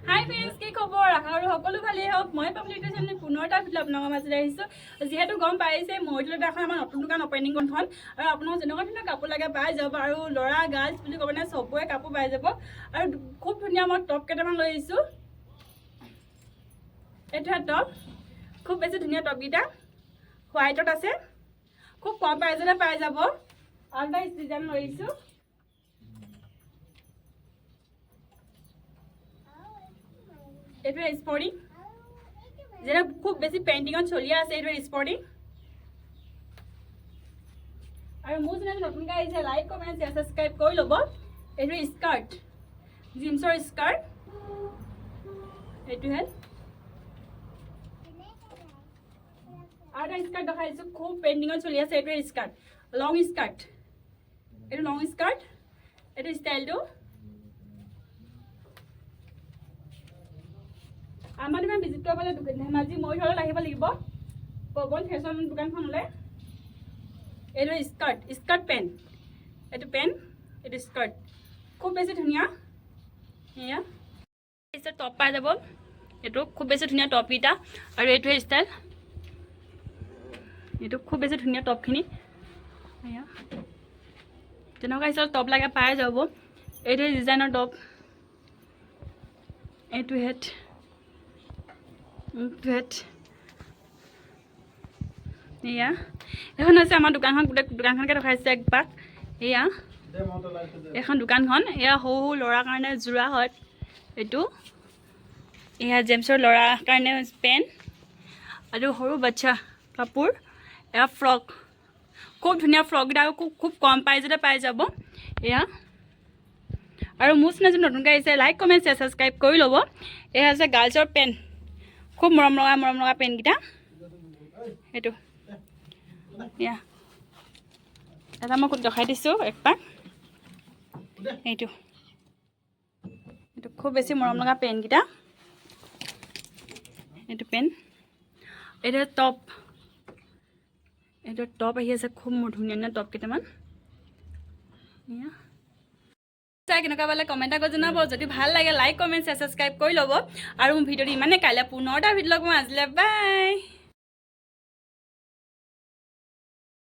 হাই friends, কি খবৰ? আশা কৰোঁ সকলো ভালেই হওক। মই পাব্লিক চেনেল পুনৰ এটা ভিডিঅ' আপোনালোকৰ মাজলৈ আহিছোঁ। যিহেতু গম পাইছে মহিলাৰ এখন আমাৰ নতুন দোকান অপেনিং এখন, আৰু আপোনালোক যেনেকুৱা ধৰণৰ কাপোৰ লাগে পাই যাব, আৰু ল'ৰা গাৰ্লছ বুলি ক'ব নাই চবৰে কাপোৰ পাই যাব। আৰু খুব ধুনীয়া মই টপ কেইটামান লৈ আহিছোঁ। এইটো টপ, খুব বেছি ধুনীয়া টপকেইটা হোৱাইটত আছে, খুব কম প্ৰাইজতে পাই যাব। আৰু এটা ডিজাইন লৈ আহিছোঁ। এইটো স্পৰ্টিং, যেটা খুব বেছি পেইন্টিঙত চলি আছে। এইটো স্পৰ্টিং। আৰু মোৰ চেনেল নতুনকৈ আহিছে, লাইক কমেণ্ট শ্বেয়াৰ ছাবস্ক্ৰাইব কৰি ল'ব। এইটো স্কাৰ্ট, জিন্সৰ স্কাৰ্ট। এইটোহে আৰু এটা স্কাৰ্ট দেখাইছোঁ, খুব পেইন্টিঙত চলি আছে। এইটো স্কাৰ্ট, লং স্কাৰ্ট। এইটো লং স্কাৰ্ট। এইটো ষ্টাইলটো আমাৰ দোকান ভিজিট কৰিবলৈ ধেমাজি মৰিধলত আহিব লাগিব, পৱন ফেশ্বন দোকানখনলৈ। এইটো স্কাৰ্ট, স্কাৰ্ট পেণ্ট। এইটো পেণ্ট, এইটো স্কাৰ্ট, খুব বেছি ধুনীয়া। এয়া টপ পাই যাব। এইটো খুব বেছি ধুনীয়া টপকেইটা। আৰু এইটোৱে ষ্টাইল, এইটো খুব বেছি ধুনীয়া টপখিনি। এয়া যেনেকুৱা ষ্টাইল টপ লাগে পাই যাব। এইটোৱে ডিজাইনৰ টপ। এইটো হেড, এয়া এখন হৈছে আমাৰ দোকানখন। গোটেই দোকানখনকে দেখাইছে একপাক। এয়া এখন দোকানখন। এয়া সৰু সৰু ল'ৰাৰ কাৰণে যোৰা হয়। এইটো এয়া জেমছৰ ল'ৰাৰ কাৰণে পেণ্ট, আৰু সৰু বাচ্ছা কাপোৰ। এয়া ফ্ৰক, খুব ধুনীয়া ফ্ৰককেইটা খুব কম প্ৰাইজতে পাই যাব। এয়া আৰু মোৰ চেনেল যদি নতুনকৈ আহিছে, লাইক কমেণ্ট শ্বেয়াৰ ছাবস্ক্ৰাইব কৰি ল'ব। এয়া হৈছে গাৰ্লছৰ পেণ্ট, খুব মৰম লগা পেণ্টকেইটা। সেইটো এয়া এটা মই দেখাই দিছোঁ একপাক। এইটো খুব বেছি মৰম লগা পেণ্টকেইটা। এইটো পেণ্ট, এইটো টপ। এইটো টপ আহি আছে, খুব ধুনীয়া ধুনীয়া টপ কেইটামান। এয়া চাই কেনেকুৱা পালে কমেণ্ট এটা কৰি জনাব। যদি ভাল লাগে লাইক কমেণ্ট শ্বেয়াৰ ছাবস্ক্ৰাইব কৰি ল'ব। আৰু মোৰ ভিডিঅ'টো ইমানে, কাইলৈ পুনৰ এটা ভিডিঅ' লগ মই আজিলৈ বাই।